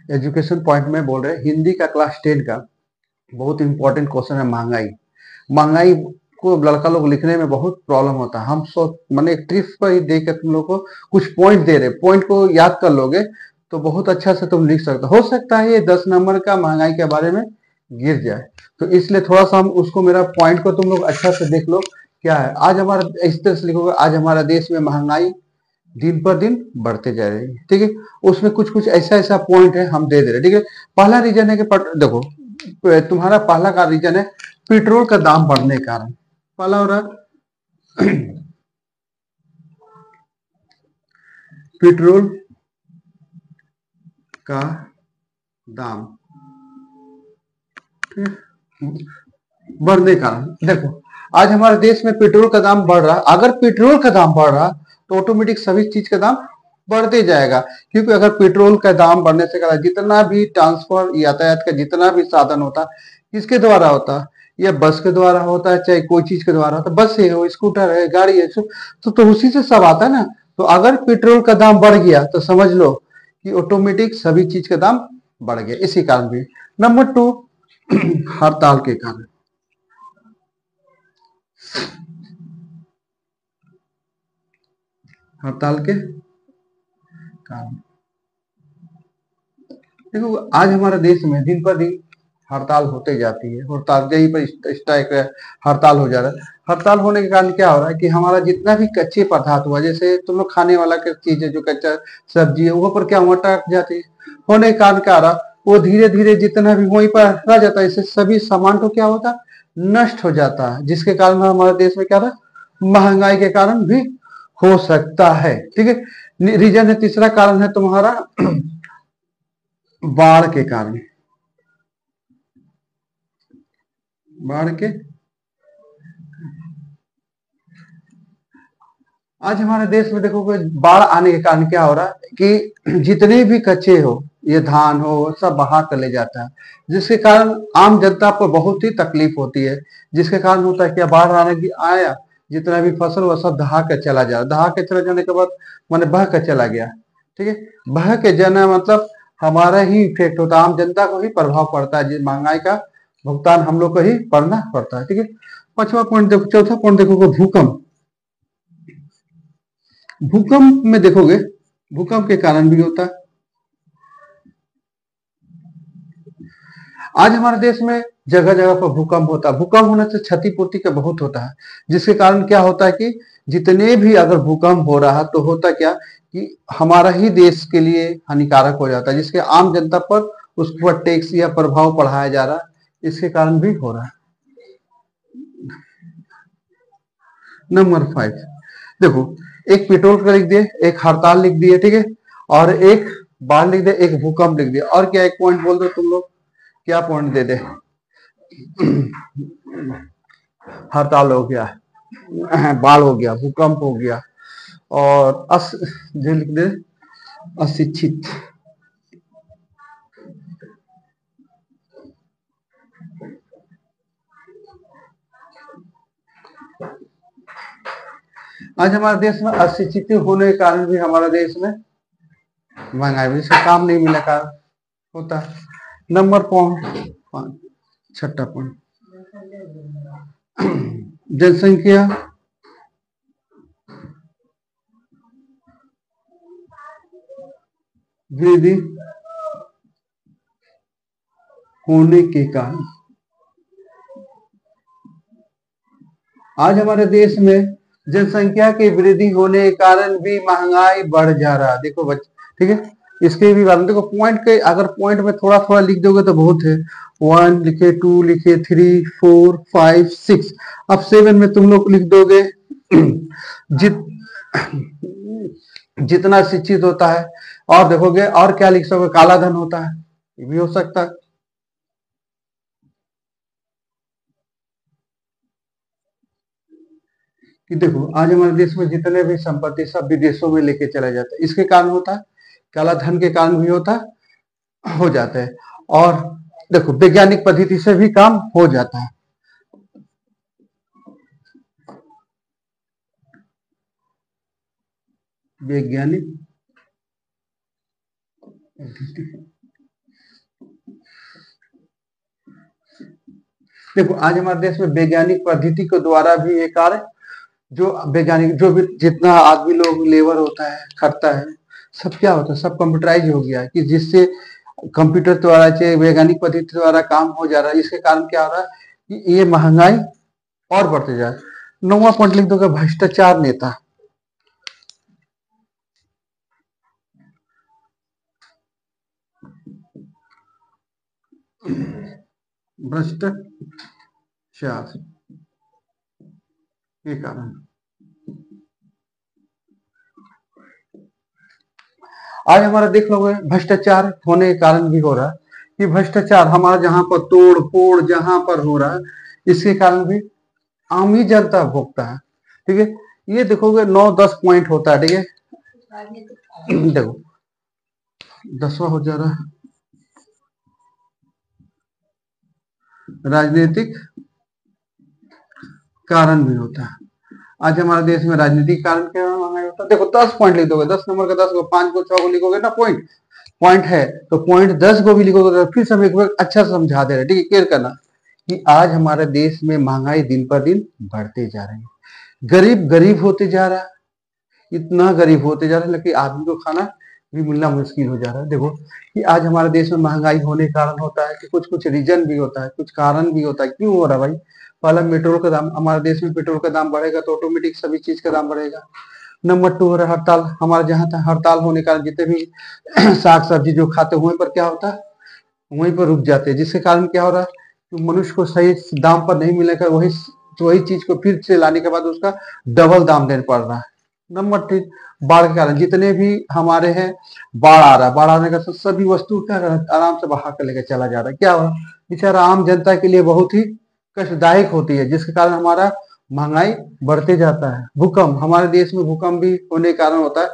Education point में बोल रहे हैं, हिंदी का क्लास 10 का बहुत इंपॉर्टेंट क्वेश्चन है महंगाई। महंगाई को लड़का लोग लिखने में बहुत प्रॉब्लम होता है। हम सोच मैंने एक ट्रिक्स पर ही दे के तुम लोग को कुछ पॉइंट दे रहे, पॉइंट को याद कर लोगे तो बहुत अच्छा से तुम लिख सकते हो सकता है ये 10 नंबर का महंगाई के बारे में गिर जाए, तो इसलिए थोड़ा सा हम उसको मेरा पॉइंट को तुम लोग अच्छा से देख लो। क्या है आज हमारा, इस तरह से लिखोगे, आज हमारा देश में महंगाई दिन पर दिन बढ़ते जा रही है। ठीक है, उसमें कुछ कुछ ऐसा ऐसा पॉइंट है हम दे दे रहे। ठीक है, पहला रीजन है कि देखो तुम्हारा पहला का रीजन है पेट्रोल का दाम बढ़ने के कारण। पहला हो रहा पेट्रोल का दाम बढ़ने के कारण। देखो आज हमारे देश में पेट्रोल का दाम बढ़ रहा, अगर पेट्रोल का दाम बढ़ रहा तो ऑटोमेटिक सभी चीज का दाम बढ़ते जाएगा। क्योंकि अगर पेट्रोल का दाम बढ़ने से क्या, जितना भी ट्रांसफर यातायात का जितना भी साधन होता है किसके द्वारा होता है, या बस के द्वारा होता है, चाहे कोई चीज के द्वारा होता है, बस है हो, स्कूटर है, गाड़ी है, तो उसी से सब आता है ना। तो अगर पेट्रोल का दाम बढ़ गया तो समझ लो कि ऑटोमेटिक सभी चीज का दाम बढ़ गया, इसी कारण भी। नंबर 2, हड़ताल के कारण। हड़ताल के कारण देखो आज हमारे देश में दिन पर दिन हड़ताल होते जाती है, हड़ताल यही पर स्ट्राइक हड़ताल हो जा रहा है। हड़ताल होने के कारण क्या हो रहा है कि हमारा जितना भी कच्चे पदार्थ हुआ, जैसे तुम लोग खाने वाला की चीज है, जो कच्चा सब्जी है वो पर क्या हुआ, अटक जाती है। होने के कारण क्या हो रहा, वो धीरे धीरे जितना भी वहीं पर रह जाता है, इससे सभी सामान को क्या होता है, नष्ट हो जाता है, जिसके कारण हमारे देश में क्या रहा, महंगाई के कारण भी हो सकता है। ठीक है, रीजन है तीसरा कारण है तुम्हारा बाढ़ के कारण। बाढ़ के आज हमारे देश में देखोगे बाढ़ आने के कारण क्या हो रहा है कि जितने भी कच्चे हो, ये धान हो, सब बहा कर ले जाता है, जिसके कारण आम जनता को बहुत ही तकलीफ होती है। जिसके कारण होता है क्या, बाढ़ आने की आया, जितना भी फसल वो सब दहा के चला जा, दहा के चला जाने के बाद मैंने बह के चला गया। ठीक है, बह के जाना मतलब हमारा ही इफेक्ट होता है, आम जनता को ही प्रभाव पड़ता है, महंगाई का भुगतान हम लोग को ही करना पड़ता है। ठीक है, पांचवा पॉइंट देखो, चौथा पॉइंट देखोगे भूकंप। भूकंप में देखोगे भूकंप के कारण भी होता है। आज हमारे देश में जगह जगह पर भूकंप होता है, भूकंप होने से क्षतिपूर्ति का बहुत होता है, जिसके कारण क्या होता है कि जितने भी अगर भूकंप हो रहा तो होता क्या कि हमारा ही देश के लिए हानिकारक हो जाता है, जिसके आम जनता पर उस पर टैक्स या प्रभाव पढ़ाया जा रहा है, इसके कारण भी हो रहा है। नंबर 5 देखो, एक पेट्रोल का लिख दिए, एक हड़ताल लिख दिए, ठीक है, और एक बाढ़ लिख दे, एक भूकंप लिख दिया, और क्या एक पॉइंट बोल दो तुम लोग, क्या पॉइंट दे दे। हड़ताल हो गया, बाढ़ हो गया, भूकंप हो गया, और जो लिख दे अशिक्षित। आज हमारे देश में अशिक्षित होने के कारण भी हमारा देश में महंगाई भी, जिससे काम नहीं मिलने का होता है। नंबर पॉइंट, छठा पॉइंट, जनसंख्या वृद्धि होने के कारण आज हमारे देश में जनसंख्या की वृद्धि होने के कारण भी महंगाई बढ़ जा रहा है। देखो बच्चे, ठीक है, इसके भी बारे में देखो, पॉइंट के अगर पॉइंट में थोड़ा थोड़ा लिख दोगे तो बहुत है। 1 लिखे, 2 लिखे, 3 4 5 6, अब 7 में तुम लोग लिख दोगे जित जितना शिक्षित होता है, और देखोगे और क्या लिख सकोगे, काला धन होता है, ये भी हो सकता है। कि देखो आज हमारे देश में जितने भी संपत्ति सब विदेशों में लेके चला जाता है, इसके कारण होता है, काला धन के कारण भी होता है, हो जाता है। और देखो वैज्ञानिक पद्धति से भी काम हो जाता है। वैज्ञानिक पद्धति देखो आज हमारे देश में वैज्ञानिक पद्धति के द्वारा भी ये कार्य, जो वैज्ञानिक जो भी जितना आदमी लोग लेबर होता है खटता है, सब क्या होता है, सब कंप्यूटराइज हो गया है कि जिससे कंप्यूटर द्वारा चाहे वैज्ञानिक पद्धति द्वारा काम हो जा रहा है। इसके कारण क्या हो रहा है कि ये महंगाई और बढ़ते जा रहा है। 9वां पॉइंट लिख दोगे, भ्रष्टाचार नेता। भ्रष्टाचार के कारण आज हमारा देख लोगे भ्रष्टाचार होने के कारण भी हो रहा है कि भ्रष्टाचार हमारा जहां पर तोड़ फोड़ जहां पर हो रहा है, इसके कारण भी आम ही जनता भोगता है। ठीक है, ये देखोगे 9-10 पॉइंट होता है। ठीक है, देखो 10वां हो जा रहा है राजनीतिक कारण भी होता है। आज हमारे देश में राजनीतिक कारण क्या होता है, देखो 10 पॉइंट लिख दोगे, 10 नंबर का 10 को 5 को 6 को लिखोगे ना, पॉइंट पॉइंट है तो पॉइंट 10 को भी लिखोगे तो फिर से हम एक बार अच्छा समझा दे रहे हैं। ठीक है, क्लियर करना कि आज हमारे देश में महंगाई दिन पर दिन बढ़ते जा रही है, गरीब गरीब होते जा रहा है, इतना गरीब होते जा रहा है लेकिन आदमी को खाना भी मिलना मुश्किल हो जा रहा है। देखो कि आज हमारे देश में महंगाई होने के कारण होता है कि कुछ कुछ रीजन भी होता है, कुछ कारण भी होता है। क्यों हो रहा है भाई? पहला पेट्रोल का दाम, हमारे देश में पेट्रोल का दाम बढ़ेगा तो ऑटोमेटिक सभी चीज का दाम बढ़ेगा। नंबर 2 हो रहा है हड़ताल। हमारे जहाँ तक हड़ताल होने के कारण जितने भी साग सब्जी जो खाते हुए पर क्या होता है, वहीं पर रुक जाते हैं, जिसके कारण क्या हो रहा है कि मनुष्य को सही दाम पर नहीं मिलेगा, वही चीज को फिर से लाने के बाद उसका डबल दाम देना पड़ रहा है। नंबर 3, बाढ़ के कारण जितने भी हमारे हैं बाढ़ आ रहा है, बाढ़ आने का सभी वस्तु क्या आराम से बहा कर लेकर चला जा रहा है। क्या हो रहा है, बेचारा आम जनता के लिए बहुत ही कष्टदायक होती है, जिसके कारण हमारा महंगाई बढ़ते जाता है। भूकंप, हमारे देश में भूकंप भी होने के कारण होता है।